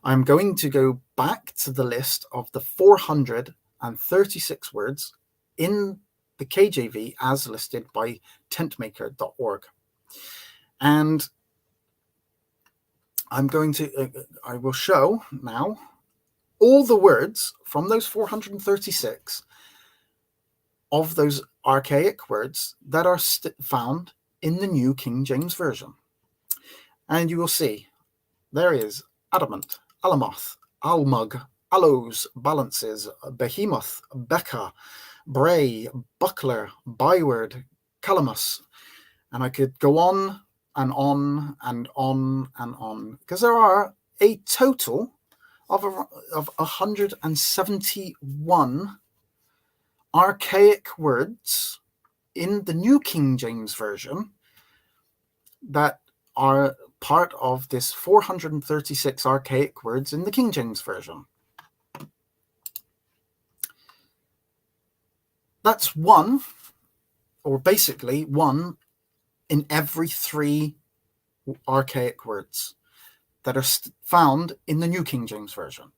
I'm going to go back to the list of the 436 words in the KJV as listed by tentmaker.org. And I will show now all the words from those 436 of those archaic words that are found in the New King James Version. And you will see there is adamant, alamoth, almug, aloes, balances, behemoth, becca, bray, buckler, byword, calamus. And I could go on and on and on and on, because there are a total of 171 archaic words in the New King James Version that are part of this 436 archaic words in the King James Version. That's one, or basically one in every 3 archaic words that are found in the New King James Version.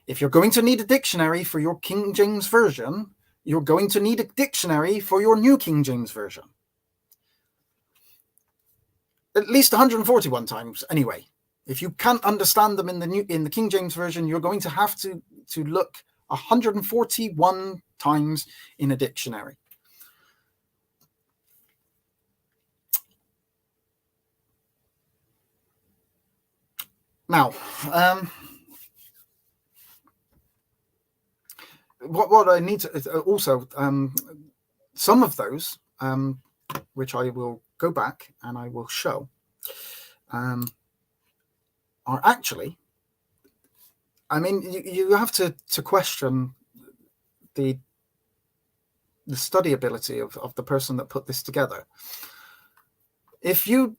If you're going to need a dictionary for your King James Version, you're going to need a dictionary for your New King James Version. At least 141 times anyway. If you can't understand them in the King James Version, you're going to have to look 141 times in a dictionary. Now, what I need to also, some of those, which I will go back and I will show, are actually, I mean, you have to question the study ability of the person that put this together. If you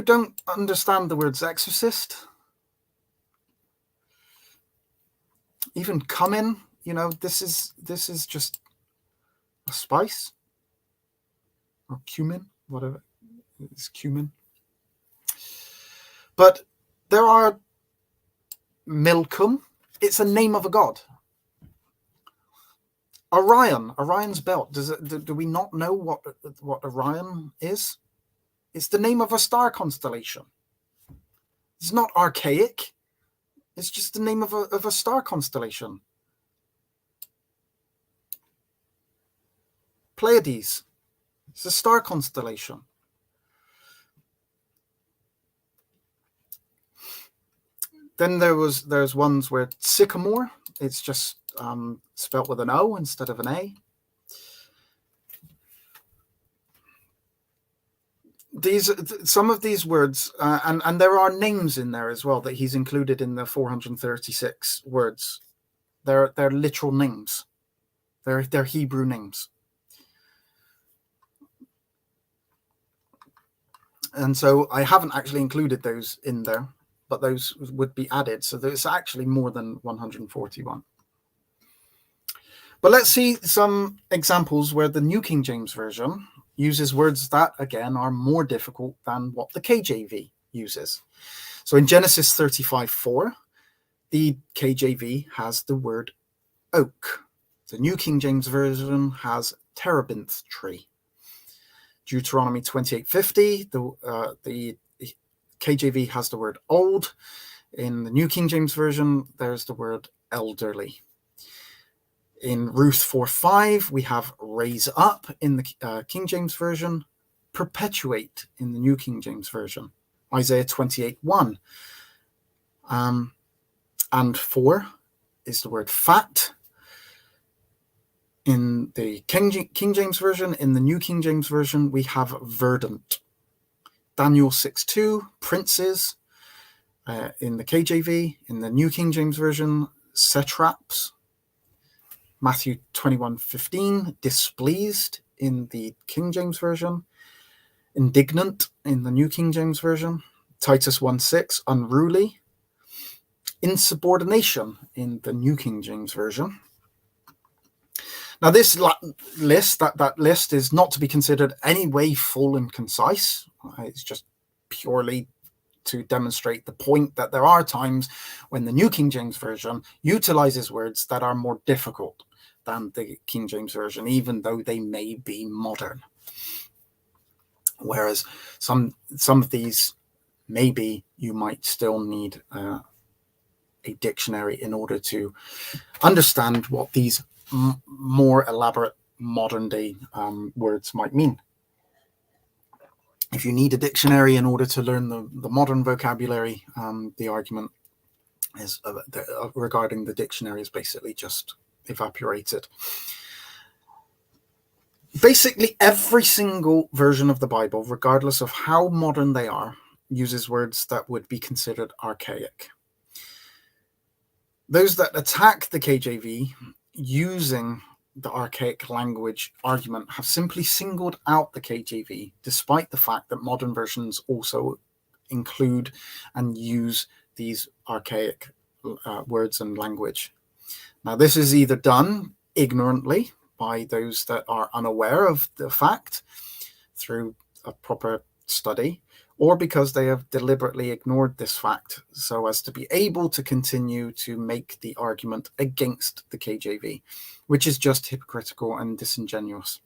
don't understand the words exorcist, even cumin, this is just a spice, or cumin, whatever, it's cumin. But there are Milcom, it's a name of a god. Orion's belt. Do we not know what Orion is? It's the name of a star constellation. It's not archaic. It's just the name of a star constellation. Pleiades. It's a star constellation. Then there's ones where sycamore, it's just spelt with an O instead of an A. Some of these words, and there are names in there as well that he's included in the 436 words. They're literal names. They're Hebrew names. And so I haven't actually included those in there, but those would be added. So there's actually more than 141. But let's see some examples where the New King James Version uses words that, again, are more difficult than what the KJV uses. So in Genesis 35:4, the KJV has the word oak. The New King James Version has terebinth tree. Deuteronomy 28:50, the KJV has the word old. In the New King James Version, there's the word elderly. In Ruth 4:5, we have raise up in the King James Version, perpetuate in the New King James Version. Isaiah 28:1. And 4 is the word fat in the King James Version. In the New King James Version, we have verdant. Daniel 6:2, princes. In the KJV, in the New King James Version, satraps. Matthew 21:15, displeased in the King James Version. Indignant in the New King James Version. Titus 1:6, unruly. Insubordination in the New King James Version. Now, this list, that list is not to be considered any way full and concise. It's just purely to demonstrate the point that there are times when the New King James Version utilizes words that are more difficult than the King James Version, even though they may be modern. Whereas some of these, maybe you might still need a dictionary in order to understand what these more elaborate modern day words might mean. If you need a dictionary in order to learn the modern vocabulary, the argument is regarding the dictionary is basically just evaporated. Basically, every single version of the Bible, regardless of how modern they are, uses words that would be considered archaic. Those that attack the KJV using the archaic language argument have simply singled out the KJV, despite the fact that modern versions also include and use these archaic words and language. Now, this is either done ignorantly by those that are unaware of the fact through a proper study, or because they have deliberately ignored this fact so as to be able to continue to make the argument against the KJV, which is just hypocritical and disingenuous.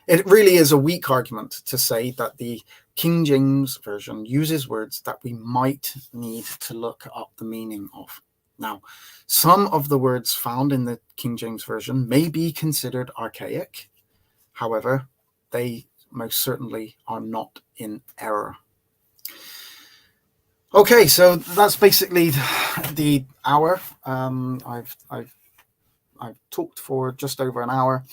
It really is a weak argument to say that the King James Version uses words that we might need to look up the meaning of. Now, some of the words found in the King James Version may be considered archaic. However, they most certainly are not in error. Okay, so that's basically the hour. I've talked for just over an hour.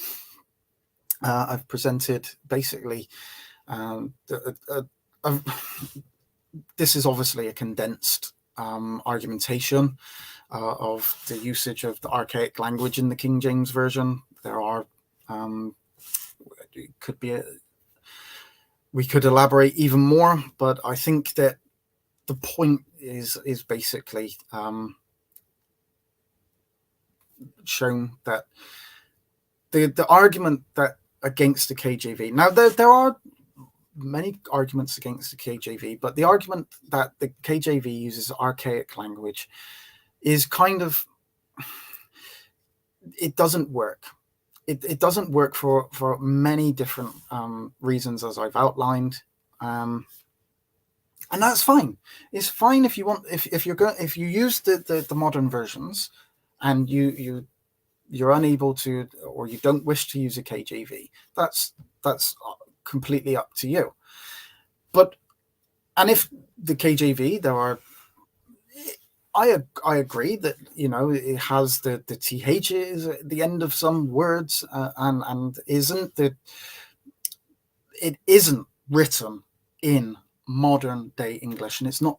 I've presented basically this is obviously a condensed argumentation of the usage of the archaic language in the King James Version. There are we could elaborate even more, but I think that the point is basically shown that the argument that against the KJV. Now there are many arguments against the KJV, but the argument that the KJV uses archaic language is kind of, it doesn't work. It doesn't work for many different reasons, as I've outlined, and that's fine. It's fine if you want, if you use the modern versions, and you're unable to, or you don't wish to use a KJV. That's completely up to you. And if the KJV, there are, I agree that, you know, it has the TH is at the end of some words, and it isn't written in modern day English, and it's not,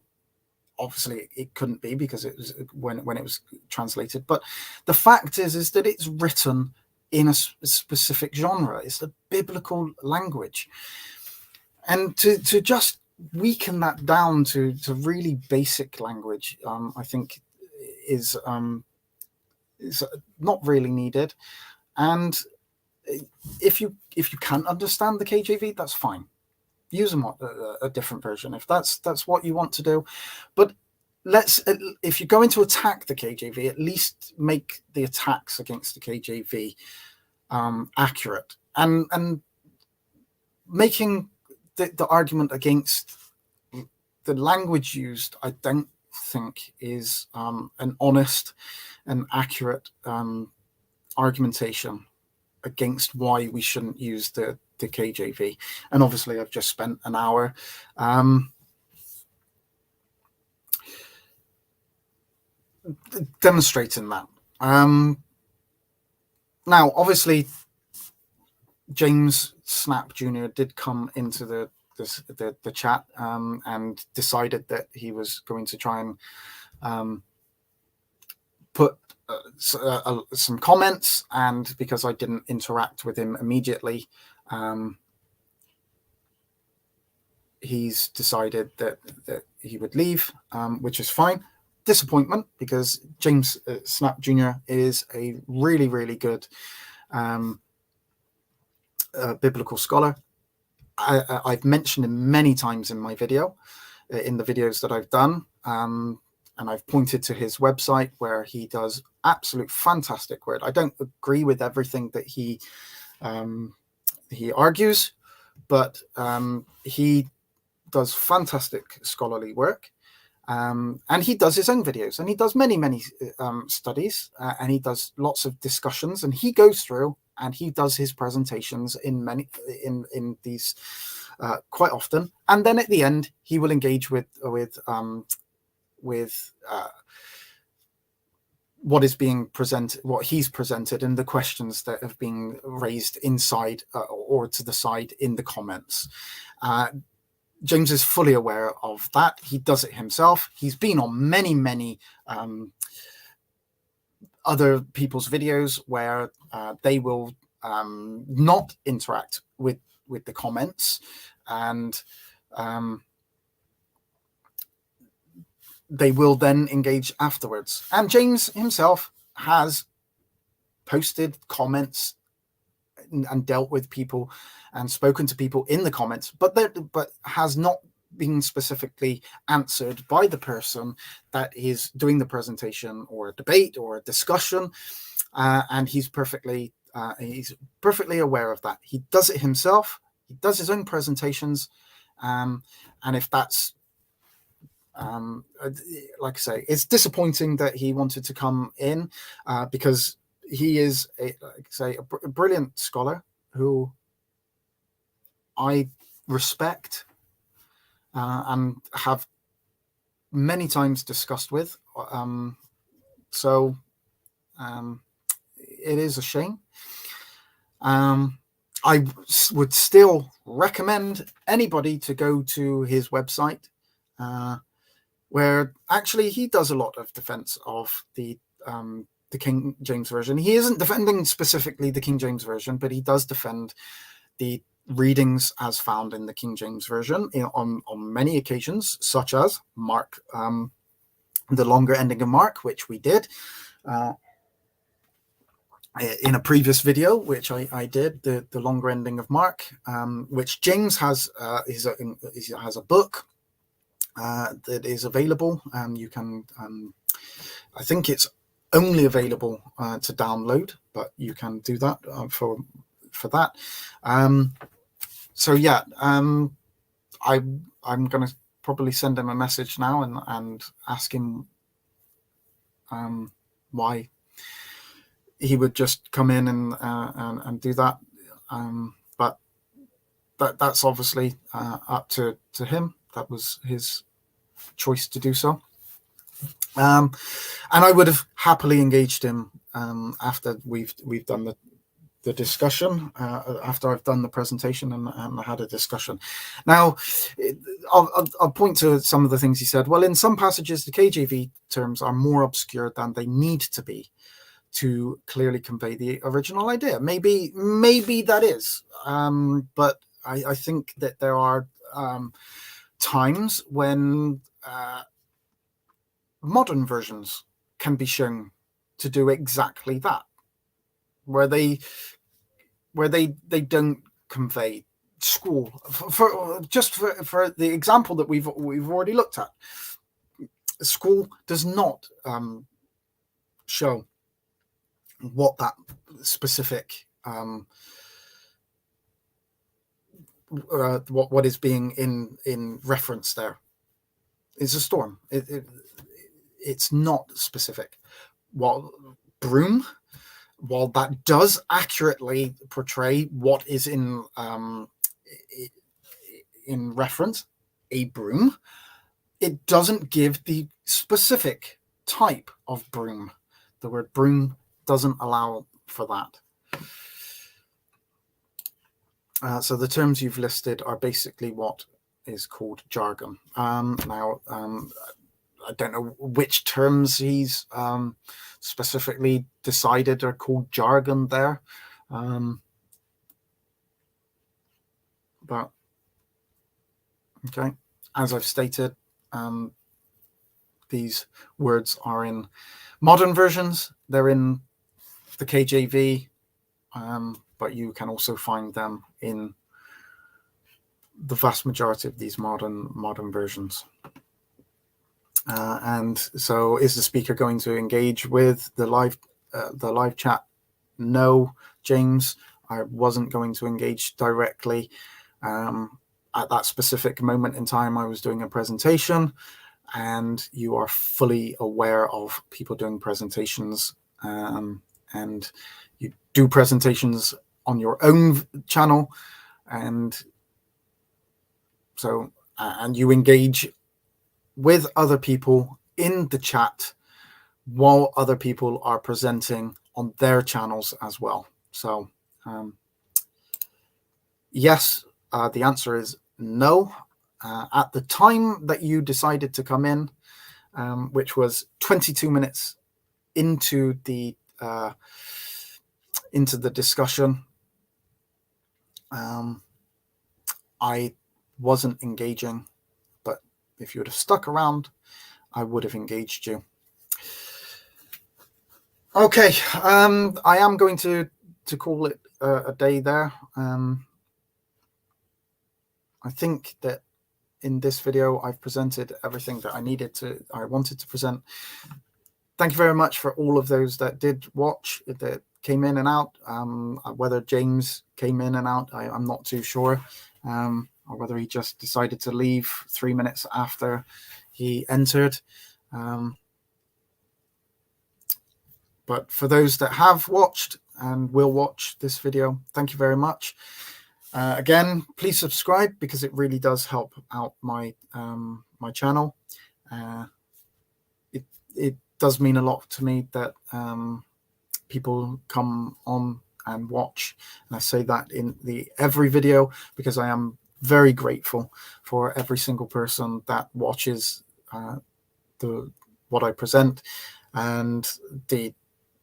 obviously it couldn't be because it was when it was translated. But the fact is that it's written in a specific genre. It's the biblical language, and to just weaken that down to really basic language, I think is not really needed. And if you can't understand the KJV, that's fine. Use a different version if that's what you want to do. But if you're going to attack the KJV, at least make the attacks against the KJV accurate, and making the argument against the language used, I don't think is an honest and accurate argumentation against why we shouldn't use the KJV. And obviously I've just spent an hour demonstrating that. Now, obviously, James Snap Jr. did come into the chat and decided that he was going to try and put some comments, and because I didn't interact with him immediately, he's decided that he would leave, which is fine. disappointment, because James Snap Jr. is a really, really good biblical scholar. I've mentioned him many times in my video, in the videos that I've done, and I've pointed to his website where he does absolute fantastic work. I don't agree with everything that he argues, but he does fantastic scholarly work, and he does his own videos, and he does many studies, and he does lots of discussions, and he goes through and he does his presentations in these quite often, and then at the end he will engage with what is being presented, what he's presented, and the questions that have been raised inside or to the side in the comments. James is fully aware of that. He does it himself. He's been on many other people's videos where they will not interact with the comments, and they will then engage afterwards. And James himself has posted comments and dealt with people and spoken to people in the comments, but has not been specifically answered by the person that is doing the presentation or a debate or a discussion, and he's perfectly aware of that. He does it himself. He does his own presentations, and if that's like I say, it's disappointing that he wanted to come in, because he is a brilliant scholar who I respect and have many times discussed with. So it is a shame. I would still recommend anybody to go to his website, where actually he does a lot of defense of the King James Version. He isn't defending specifically the King James Version, but he does defend the readings as found in the King James Version on many occasions, such as Mark, the longer ending of Mark, which we did in a previous video, which I did, the longer ending of Mark, which James has has a book that is available. You can, I think it's only available to download, but you can do that for that. So yeah, I'm going to probably send him a message now and ask him why he would just come in and do that. But that's obviously up to him. That was his choice to do so. And I would have happily engaged him after we've done the discussion, after I've done the presentation and had a discussion. Now, I'll point to some of the things he said. Well, in some passages, the KJV terms are more obscure than they need to be to clearly convey the original idea. Maybe that is, but I think that there are times when modern versions can be shown to do exactly that, where they don't convey school. For the example that we've already looked at, school does not show what that specific what is being in reference there is a storm. It's not specific. While broom, while that does accurately portray what is in reference, a broom, it doesn't give the specific type of broom. The word broom doesn't allow for that. So the terms you've listed are basically what is called jargon. Now, I don't know which terms he's specifically decided are called jargon there. But, okay, as I've stated, these words are in modern versions. They're in the KJV, but you can also find them in the vast majority of these modern versions. And so, is the speaker going to engage with the live chat? No, James, I wasn't going to engage directly. At that specific moment in time, I was doing a presentation, and you are fully aware of people doing presentations, and you do presentations on your own channel, and so and you engage with other people in the chat while other people are presenting on their channels as well. So yes, the answer is no. At the time that you decided to come in, which was 22 minutes into the discussion, I wasn't engaging, but if you would have stuck around, I would have engaged you. Okay, I am going to call it a day there. I think that in this video I've presented everything that I wanted to present. Thank you very much for all of those that did watch, that came in and out. Whether James came in and out, I'm not too sure, or whether he just decided to leave 3 minutes after he entered. But for those that have watched and will watch this video, thank you very much. Again, please subscribe, because it really does help out my my channel. It does mean a lot to me that people come on and watch, and I say that in every video, because I am very grateful for every single person that watches what I present, and the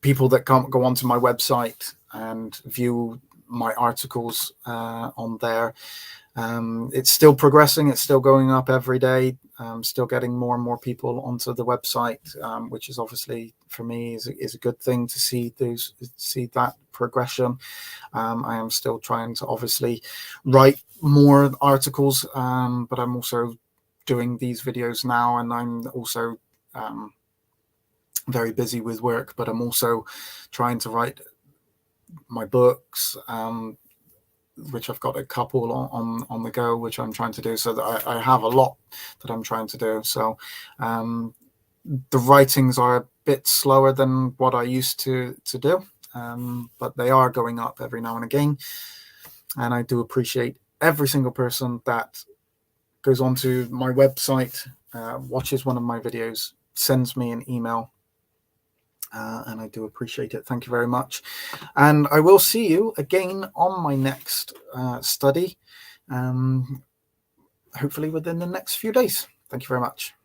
people that go onto my website and view my articles on there. It's still progressing, it's still going up every day. Still getting more and more people onto the website, which is obviously for me is a good thing to see that progression. I am still trying to obviously write more articles, but I'm also doing these videos now, and I'm also very busy with work, but I'm also trying to write my books, which I've got a couple on the go, which I'm trying to do, so that I have a lot that I'm trying to do. So the writings are a bit slower than what I used to do, but they are going up every now and again, and I do appreciate every single person that goes onto my website, watches one of my videos, sends me an email, and I do appreciate it. Thank you very much. And I will see you again on my next study, hopefully within the next few days. Thank you very much.